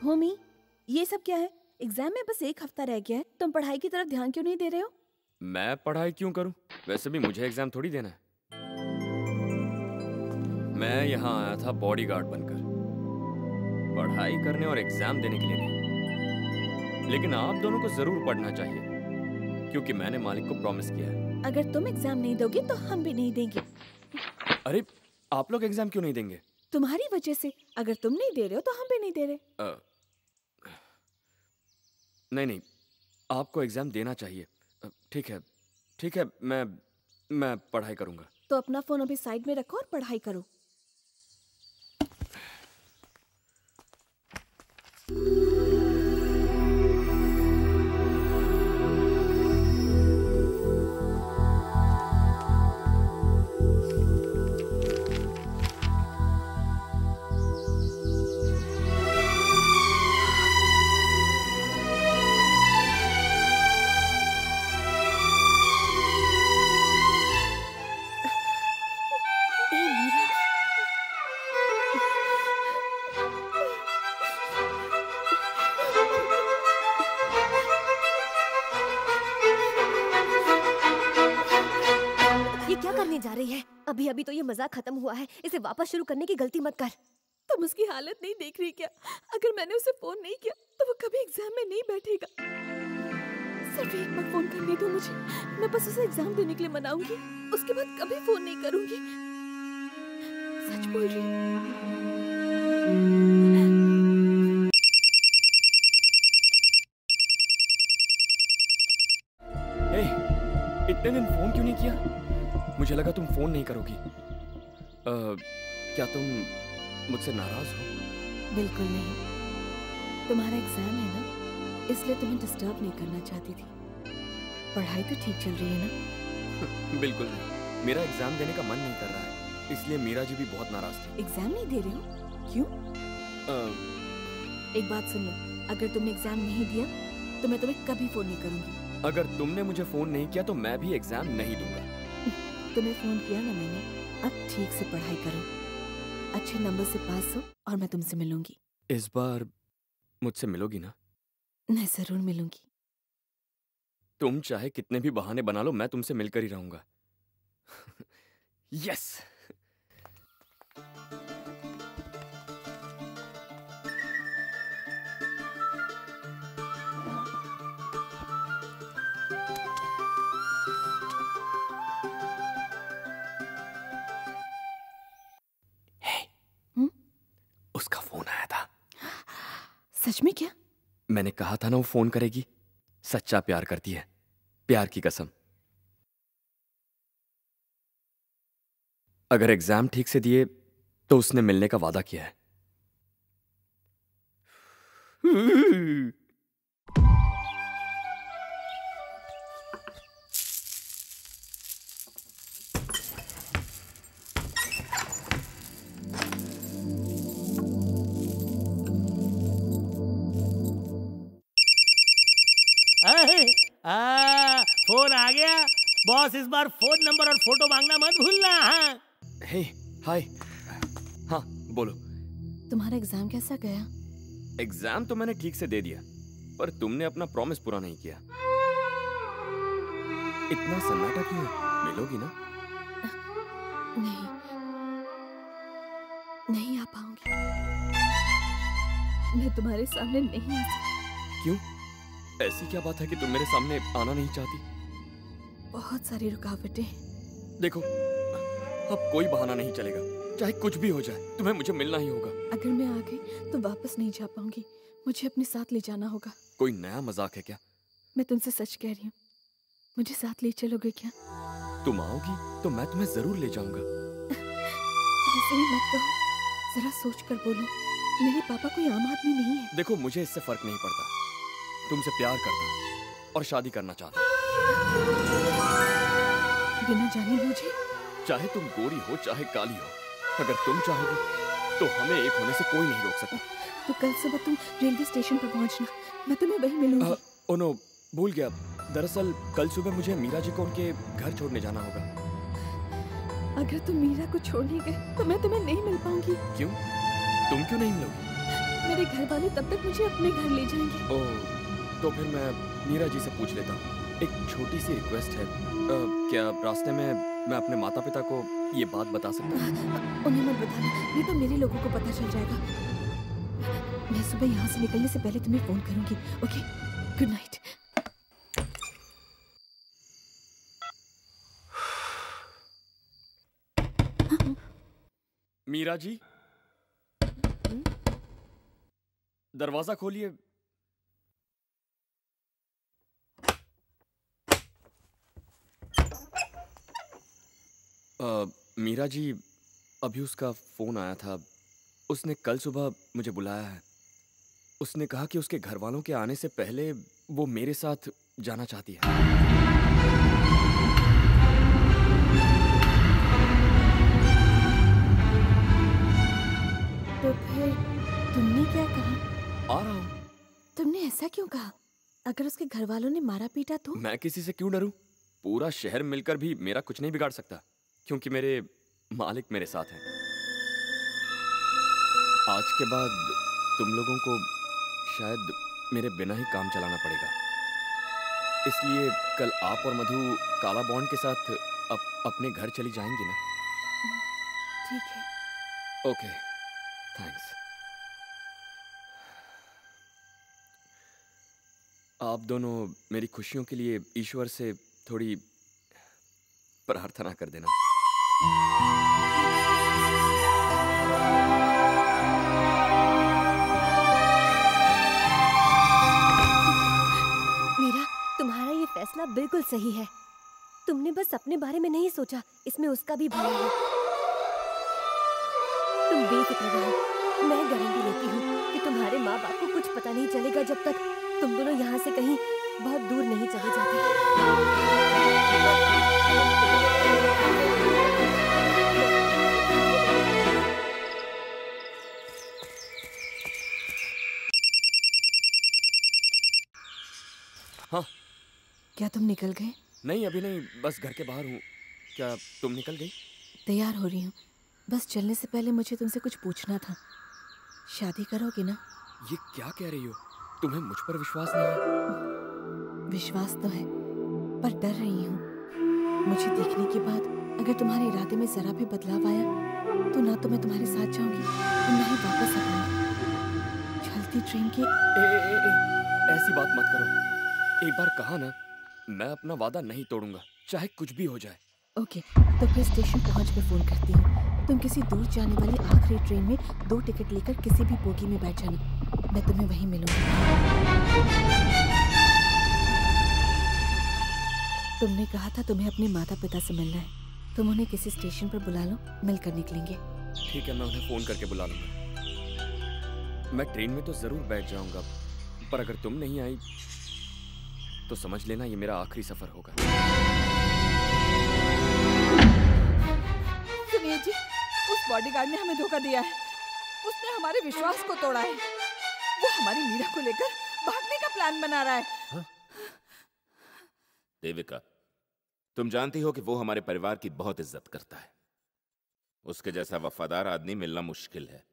होमी, ये सब क्या है? एग्जाम में बस एक हफ्ता रह गया है, तुम पढ़ाई की तरफ ध्यान क्यों नहीं दे रहे हो? मैं पढ़ाई क्यों करूं? वैसे भी मुझे एग्जाम थोड़ी देना है। मैं यहाँ आया था बॉडीगार्ड बनकर, पढ़ाई करने और एग्जाम देने के लिए नहीं। लेकिन आप दोनों को जरूर पढ़ना चाहिए, क्योंकि मैंने मालिक को प्रॉमिस किया है। अगर तुम एग्जाम नहीं दोगे तो हम भी नहीं देंगे। अरे, आप लोग एग्जाम क्यों नहीं देंगे? तुम्हारी वजह से। अगर तुम नहीं दे रहे हो तो हम भी नहीं दे रहे। नहीं, आपको एग्जाम देना चाहिए। ठीक है, मैं पढ़ाई करूंगा। तो अपना फोन अभी साइड में रखो और पढ़ाई करो। जा रही है। अभी अभी तो ये मजाक खत्म हुआ है, इसे वापस शुरू करने की गलती मत कर। तुम उसकी हालत नहीं देख रही क्या? अगर मैंने उसे फोन नहीं किया तो वो कभी एग्जाम में नहीं बैठेगा। सिर्फ एक बार फोन करने दो मुझे, मैं बस उसे एग्जाम देने के लिए मनाऊंगी, उसके बाद कभी फोन नहीं करूंगी। सच बोल रही हूँ। इतने दिन फोन क्यों नहीं किया? मुझे लगा तुम फोन नहीं करोगी। क्या तुम मुझसे नाराज हो? बिल्कुल नहीं। तुम्हारा एग्जाम है ना, इसलिए तुम्हें डिस्टर्ब नहीं करना चाहती थी। पढ़ाई तो ठीक चल रही है ना? बिल्कुल नहीं, मेरा एग्जाम देने का मन नहीं कर रहा है, इसलिए मीरा जी भी बहुत नाराज थी। एग्जाम नहीं दे रहे हो? क्यों? एक बात सुन लो, अगर तुमने एग्जाम नहीं दिया तो मैं तुम्हें कभी फोन नहीं करूंगी। अगर तुमने मुझे फोन नहीं किया तो मैं भी एग्जाम नहीं दूंगा। तुम्हें फोन किया ना मैंने, अब ठीक से पढ़ाई करो, अच्छे नंबर से पास हो और मैं तुमसे मिलूंगी। इस बार मुझसे मिलोगी ना? मैं जरूर मिलूंगी। तुम चाहे कितने भी बहाने बना लो, मैं तुमसे मिलकर ही रहूंगा। यस। उसका फोन आया था। सच में? क्या? मैंने कहा था ना वो फोन करेगी। सच्चा प्यार करती है, प्यार की कसम। अगर एग्जाम ठीक से दिए तो उसने मिलने का वादा किया है। फोन आ गया। बॉस इस बार फोन नंबर और फोटो मांगना मत भूलना। हे, हाय। हाँ, बोलो। तुम्हारा एग्जाम कैसा गया? एग्जाम तो मैंने ठीक से दे दिया, पर तुमने अपना प्रॉमिस पूरा नहीं किया। इतना सन्नाटा क्यों है? मिलोगी ना? नहीं आ पाऊंगी। मैं तुम्हारे सामने नहीं आ सकती। क्यों? ऐसी क्या बात है कि तुम मेरे सामने आना नहीं चाहती? बहुत सारी रुकावटें। देखो, अब कोई बहाना नहीं चलेगा, चाहे कुछ भी हो जाए, तुम्हें मुझे मिलना ही होगा। अगर मैं आ गई तो वापस नहीं जा पाऊंगी, मुझे अपने साथ ले जाना होगा। कोई नया मजाक है क्या? मैं तुमसे सच कह रही हूँ, मुझे साथ ले चलोगे क्या? तुम आओगी तो मैं तुम्हें जरूर ले जाऊंगा। ऐसे ही मत कहो, जरा सोच कर बोलो। मेरे पापा कोई आम आदमी नहीं है। देखो, मुझे इससे फर्क नहीं पड़ता। तुमसे प्यार करता हूँ और शादी करना चाहता हूँ। बिना जाने मुझे? चाहे तुम गोरी हो चाहे काली हो, अगर तुम चाहोगी तो हमें एक होने से कोई नहीं रोक सकता। तो कल सुबह तुम रेलवे स्टेशन पर पहुंचना, मैं तुम्हें वहीं मिलूंगी। ओनो, भूल गया। दरअसल कल सुबह मुझे मीरा जी को उनके घर छोड़ने जाना होगा। अगर तुम मीरा को छोड़ने गए तो मैं तुम्हें नहीं मिल पाऊंगी। क्यों? तुम क्यों नहीं मिलोगी? मेरे घर वाले तब तक मुझे अपने घर ले जाएंगे। ओह, तो फिर मैं मीरा जी से पूछ लेता हूँ। एक छोटी सी रिक्वेस्ट है, क्या रास्ते में मैं अपने माता पिता को ये बात बता सकता हूँ? उन्हें मत बताना, नहीं तो मेरे लोगों को पता चल जाएगा। मैं सुबह यहाँ से निकलने से पहले तुम्हें फोन करूंगी। Okay, good night. Meera ji, दरवाजा खोलिए। मीरा जी, अभी उसका फोन आया था। उसने कल सुबह मुझे बुलाया है। उसने कहा कि उसके घर वालों के आने से पहले वो मेरे साथ जाना चाहती है। तो फिर तुमने क्या कहा? आ रहा हूँ। तुमने ऐसा क्यों कहा? अगर उसके घर वालों ने मारा पीटा तो? मैं किसी से क्यों डरूं? पूरा शहर मिलकर भी मेरा कुछ नहीं बिगाड़ सकता, क्योंकि मेरे मालिक मेरे साथ हैं। आज के बाद तुम लोगों को शायद मेरे बिना ही काम चलाना पड़ेगा। इसलिए कल आप और मधु काला बॉन्ड के साथ अपने घर चली जाएंगी ना? ठीक है। Okay, thanks. आप दोनों मेरी खुशियों के लिए ईश्वर से थोड़ी प्रार्थना कर देना। मीरा, तुम्हारा ये फैसला बिल्कुल सही है। तुमने बस अपने बारे में नहीं सोचा, इसमें उसका भी भला है। तुम बेफिक्र रहो, मैं गारंटी लेती हूँ कि तुम्हारे माँ बाप को कुछ पता नहीं चलेगा जब तक तुम दोनों यहाँ से कहीं बहुत दूर नहीं चले जाते। हाँ। क्या तुम निकल गए? नहीं, अभी नहीं, बस घर के बाहर हूँ। क्या तुम निकल गई? तैयार हो रही हूँ। बस चलने से पहले मुझे तुमसे कुछ पूछना था। शादी करोगी ना? ये क्या कह रही हो? तुम्हें मुझ पर विश्वास नहीं है? विश्वास तो है, पर डर रही हूँ। मुझे देखने के बाद अगर तुम्हारे इरादे में जरा भी बदलाव आया तो ना तो मैं तुम्हारे साथ जाऊंगी और ना ही वापस आऊंगी। चलती ट्रेन की ऐसी बात मत करो। एक बार कहा ना, मैं अपना वादा नहीं तोड़ूंगा, चाहे कुछ भी हो जाए। ओके, तो फिर स्टेशन पहुंचकर फोन करती हूँ। तुम किसी दूर जाने वाली आखिरी ट्रेन में 2 टिकट लेकर किसी भी बोगी में बैठ जाना। मैं तुम्हें वहीं मिलूंगी। तुमने कहा था तुम्हें अपने माता पिता से मिलना है। तुम उन्हें किसी स्टेशन पर बुला लो, मिलकर निकलेंगे। ठीक है, मैं उन्हें फोन करके बुला लूंगा। मैं ट्रेन में तो जरूर बैठ जाऊंगा, पर अगर तुम नहीं आई तो समझ लेना ये मेरा आखिरी सफर होगा। सुनिए जी, उस बॉडीगार्ड ने हमें धोखा दिया है। उसने हमारे विश्वास को तोड़ा है। वो हमारी मीरा को लेकर भागने का प्लान बना रहा है। हाँ? देविका, तुम जानती हो कि वो हमारे परिवार की बहुत इज्जत करता है। उसके जैसा वफादार आदमी मिलना मुश्किल है।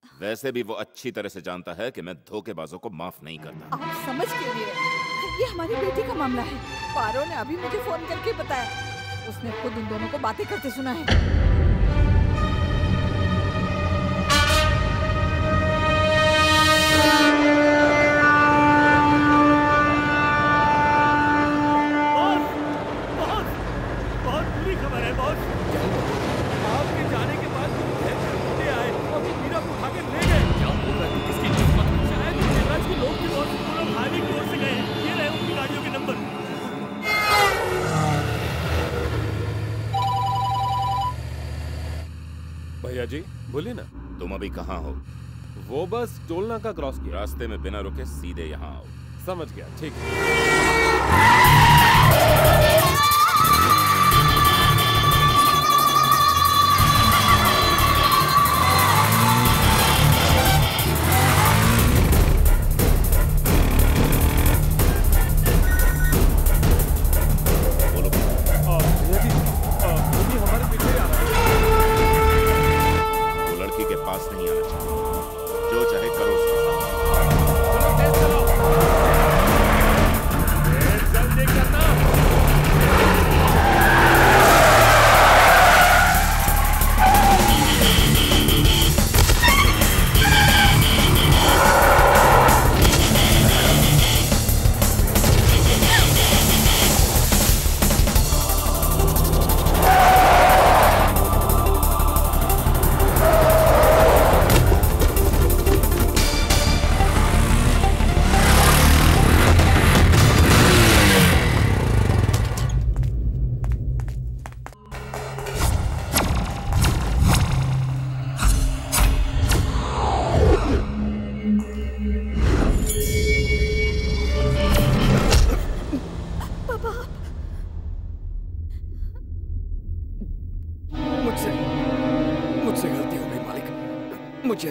वैसे भी वो अच्छी तरह से जानता है कि मैं धोखेबाजों को माफ नहीं करता। आप समझ क्यों नहीं रहे? ये हमारी बेटी का मामला है। पारो ने अभी मुझे फोन करके बताया। उसने खुद उन दोनों को बातें करते सुना है। जी बोले ना, तुम अभी कहाँ हो? वो बस टोल नाका क्रॉस किया। रास्ते में बिना रुके सीधे यहाँ आओ। समझ गया, ठीक है। पास नहीं आना चाहिए। जो चाहे करो।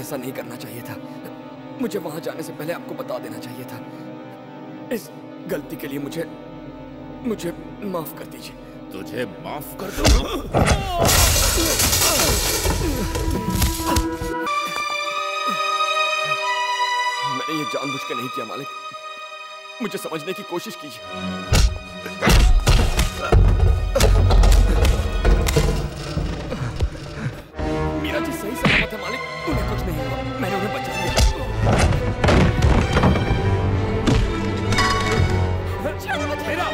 ऐसा नहीं करना चाहिए था। मुझे वहां जाने से पहले आपको बता देना चाहिए था। इस गलती के लिए मुझे माफ कर दीजिए। तुझे माफ कर दूं? मैंने ये जानबूझ के नहीं किया मालिक, मुझे समझने की कोशिश कीजिए। मीरा जी सही सलामत है मालिक, उन्हें कुछ नहीं हुआ, मैंने उन्हें बचा लिया। मीरा!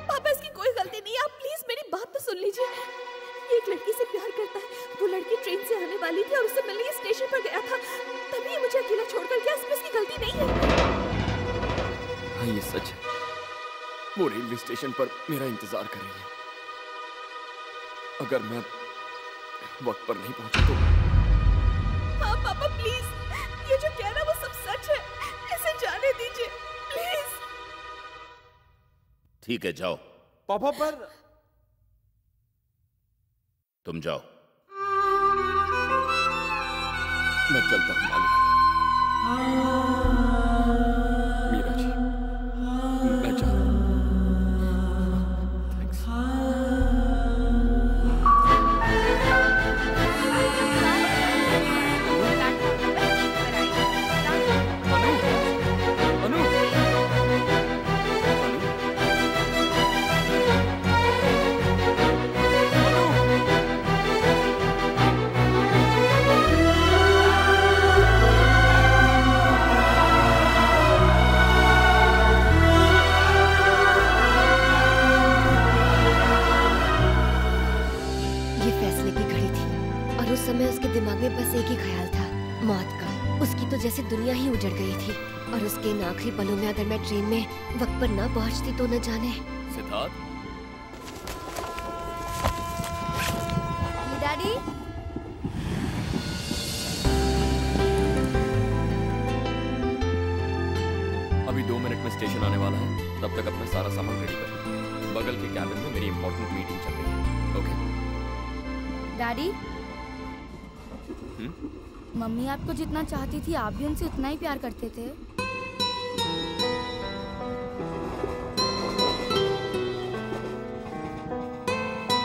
पापा इसकी कोई गलती नहीं है, आप प्लीज मेरी बात तो सुन लीजिए। ये एक लड़की से प्यार करता है, वो लड़की ट्रेन से आने वाली थी और उससे मिलने ये स्टेशन पर गया था, तभी ये मुझे अकेला छोड़कर गया, इसमें उसकी गलती नहीं है। हाँ ये सच है, वो रेलवे स्टेशन पर मेरा इंतजार कर रही है। अगर मैं वक्त पर नहीं पहुंचा तो। हाँ पापा प्लीज, ये जो कह रहा वो सब सच है, इसे जाने दीजिए प्लीज। ठीक है जाओ। पापा पर तुम जाओ। मैं चलता हूँ मालिक। मीरा जी, मैं जा रहा हूँ। थैंक्स। अनु, अनु, ये फैसले की घड़ी थी और उस समय उसके दिमाग में बस एक ही ख्याल था, मौत का। उसकी तो जैसे दुनिया ही उजड़ गई थी और उसके इन आखिरी पलों में अगर मैं ट्रेन में वक्त पर ना पहुंचती तो न जाने। सिद्धार्थ, डैडी, अभी 2 मिनट में स्टेशन आने वाला है, तब तक अपना सारा सामान रेडी कर लो। बगल के कैबिन में मेरी इंपॉर्टेंट मीटिंग चल रही है। ओके? डैडी, मम्मी आपको जितना चाहती थी आप भी उनसे उतना ही प्यार करते थे।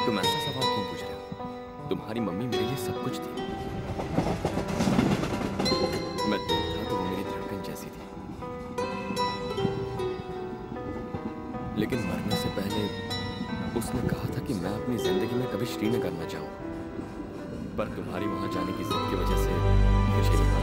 तुम ऐसा सवाल क्यों पूछ रहे हो? तुम्हारी मम्मी मेरे लिए सब कुछ थी। मैं दूर था तो वो मेरी धड़कन जैसी थी, लेकिन मरने से पहले उसने कहा था कि मैं अपनी जिंदगी में कभी श्रीनगर न जाऊं, पर तुम्हारी वहां जाने की जिद की वजह से मुझे यहाँ